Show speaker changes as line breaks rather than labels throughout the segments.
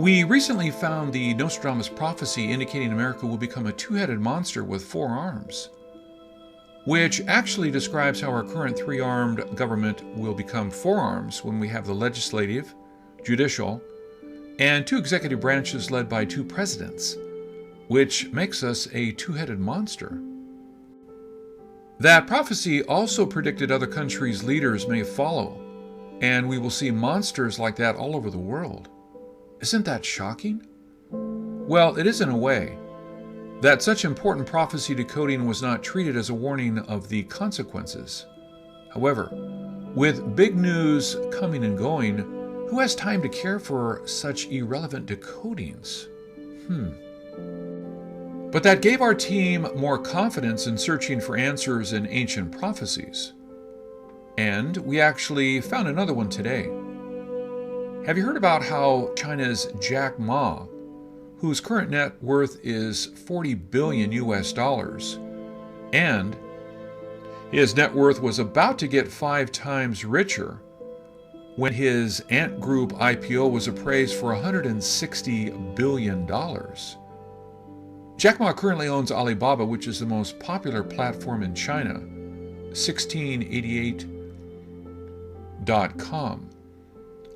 We recently found the Nostradamus prophecy indicating America will become a two-headed monster with four arms, which actually describes how our current three-armed government will become four arms when we have the legislative, judicial, and two executive branches led by two presidents, which makes us a two-headed monster. That prophecy also predicted other countries' leaders may follow, and we will see monsters like that all over the world. Isn't that shocking? Well, it is in a way. That such important prophecy decoding was not treated as a warning of the consequences. However, with big news coming and going, who has time to care for such irrelevant decodings? But that gave our team more confidence in searching for answers in ancient prophecies. And we actually found another one today. Have you heard about how China's Jack Ma, whose current net worth is $40 billion US, and his net worth was about to get 5 times richer when his Ant Group IPO was appraised for $160 billion. Jack Ma currently owns Alibaba, which is the most popular platform in China, 1688.com.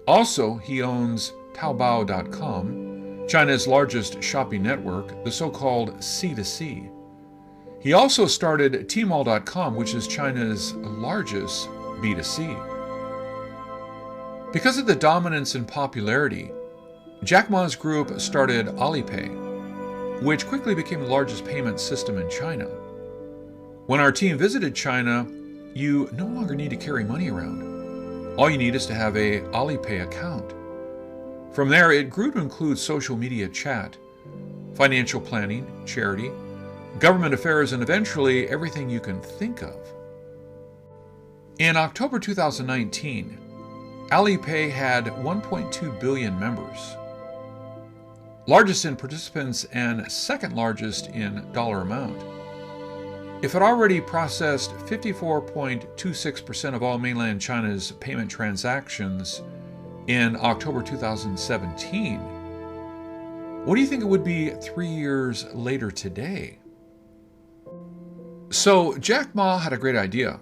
Also, he owns Taobao.com, China's largest shopping network, the so-called C2C. He also started Tmall.com, which is China's largest B2C. Because of the dominance and popularity, Jack Ma's group started Alipay, which quickly became the largest payment system in China. When our team visited China, you no longer need to carry money around. All you need is to have a Alipay account. From there, it grew to include social media chat, financial planning, charity, government affairs, and eventually everything you can think of. In October 2019, Alipay had 1.2 billion members, largest in participants and second largest in dollar amount. It had already processed 54.26% of all mainland China's payment transactions in October 2017. What do you think it would be 3 years later today? So Jack Ma had a great idea.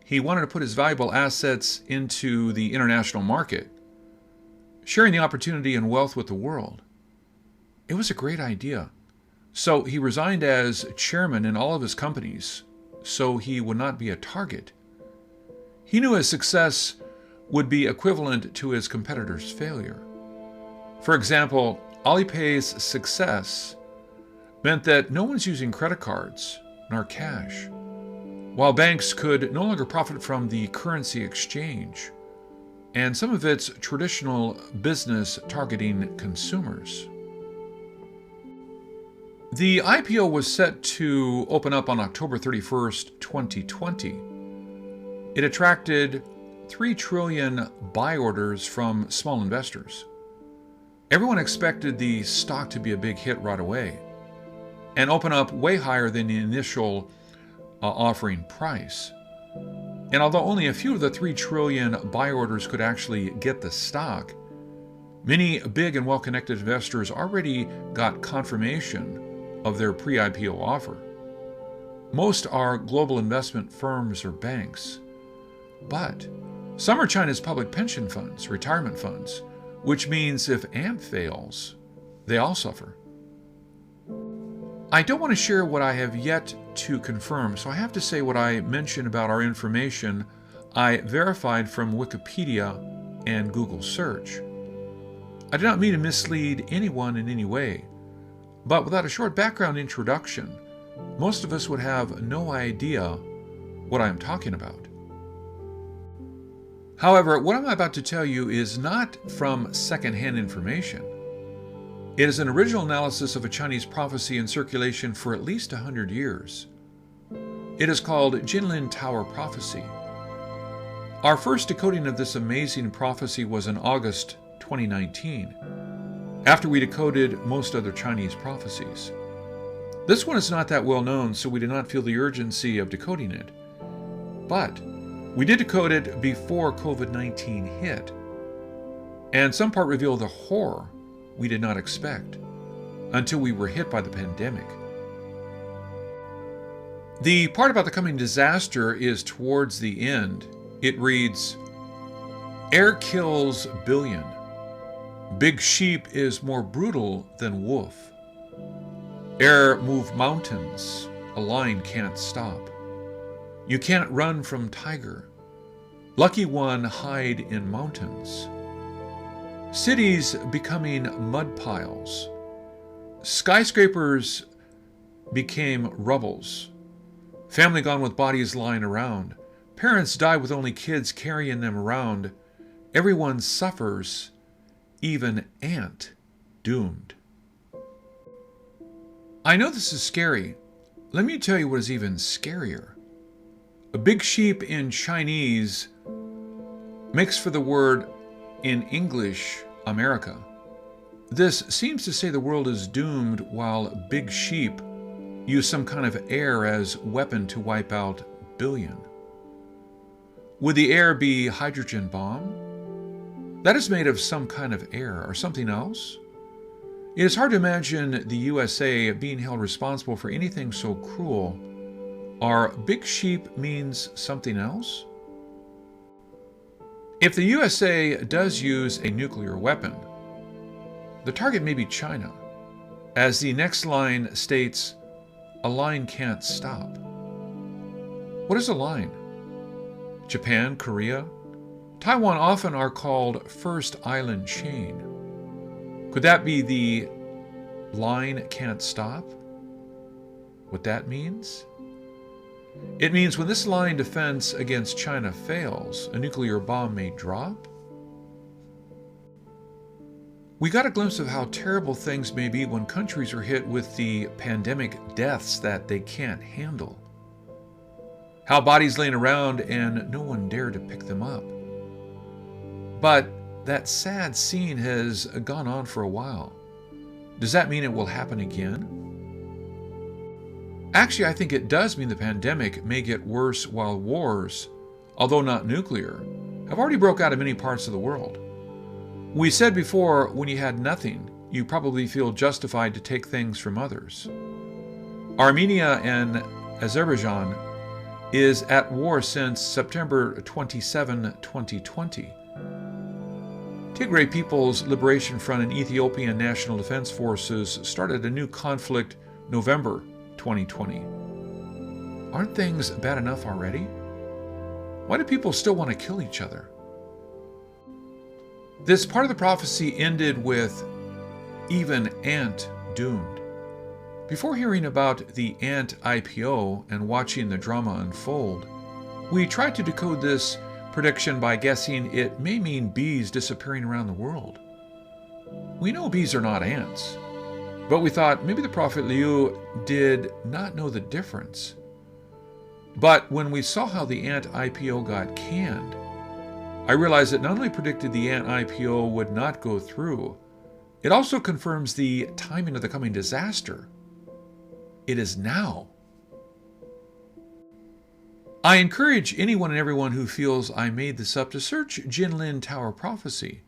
He wanted to put his valuable assets into the international market, sharing the opportunity and wealth with the world. It was a great idea. So he resigned as chairman in all of his companies, so he would not be a target. He knew his success would be equivalent to his competitor's failure. For example, Alipay's success meant that no one's using credit cards nor cash, while banks could no longer profit from the currency exchange and some of its traditional business targeting consumers. The IPO was set to open up on October 31st, 2020. It attracted 3 trillion buy orders from small investors. Everyone expected the stock to be a big hit right away and open up way higher than the initial offering price. And although only a few of the 3 trillion buy orders could actually get the stock, many big and well-connected investors already got confirmation of their pre-IPO offer. Most are global investment firms or banks, but some are China's public pension funds, retirement funds, which means if Ant fails, they all suffer. I don't want to share what I have yet to confirm, so I have to say what I mentioned about our information I verified from Wikipedia and Google search. I do not mean to mislead anyone in any way, but without a short background introduction, most of us would have no idea what I am talking about. However, what I'm about to tell you is not from secondhand information. It is an original analysis of a Chinese prophecy in circulation for at least 100 years. It is called Jinlin Tower Prophecy. Our first decoding of this amazing prophecy was in August 2019, after we decoded most other Chinese prophecies. This one is not that well known, so we did not feel the urgency of decoding it. But we did decode it before COVID-19 hit, and some part revealed the horror we did not expect until we were hit by the pandemic. The part about the coming disaster is towards the end. It reads, "Air kills billion. Big sheep is more brutal than wolf. Air move mountains. A lion can't stop. You can't run from tiger. Lucky one hide in mountains. Cities becoming mud piles. Skyscrapers became rubbles. Family gone with bodies lying around. Parents die with only kids carrying them around. Everyone suffers, even Ant doomed." I know this is scary. Let me tell you what is even scarier. A big sheep in Chinese makes for the word in English, America. This seems to say the world is doomed while big sheep use some kind of air as weapon to wipe out billion. Would the air be hydrogen bomb? That is made of some kind of air or something else? It is hard to imagine the USA being held responsible for anything so cruel. Are big sheep means something else? If the USA does use a nuclear weapon, the target may be China. As the next line states, a line can't stop. What is a line? Japan, Korea, Taiwan often are called first island chain. Could that be the line can't stop? What that means? It means when this line defense against China fails, a nuclear bomb may drop? We got a glimpse of how terrible things may be when countries are hit with the pandemic deaths that they can't handle. How bodies laying around and no one dared to pick them up. But that sad scene has gone on for a while. Does that mean it will happen again? Actually, I think it does mean the pandemic may get worse while wars, although not nuclear, have already broke out in many parts of the world. We said before, when you had nothing, you probably feel justified to take things from others. Armenia and Azerbaijan is at war since September 27, 2020. Tigray People's Liberation Front and Ethiopian National Defense Forces started a new conflict November 2020. Aren't things bad enough already? Why do people still want to kill each other? This part of the prophecy ended with even Ant doomed. Before hearing about the Ant IPO and watching the drama unfold, we tried to decode this prediction by guessing it may mean bees disappearing around the world. We know bees are not ants, but we thought maybe the prophet Liu did not know the difference. But when we saw how the Ant IPO got canned, I realized it not only predicted the Ant IPO would not go through, it also confirms the timing of the coming disaster. It is now. I encourage anyone and everyone who feels I made this up to search Jinlin Tower Prophecy,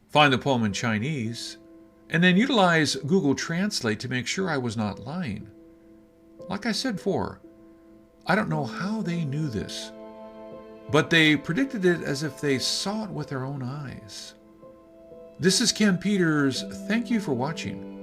find the poem in Chinese, and then utilize Google Translate to make sure I was not lying. Like I said before, I don't know how they knew this, but they predicted it as if they saw it with their own eyes. This is Ken Peters. Thank you for watching.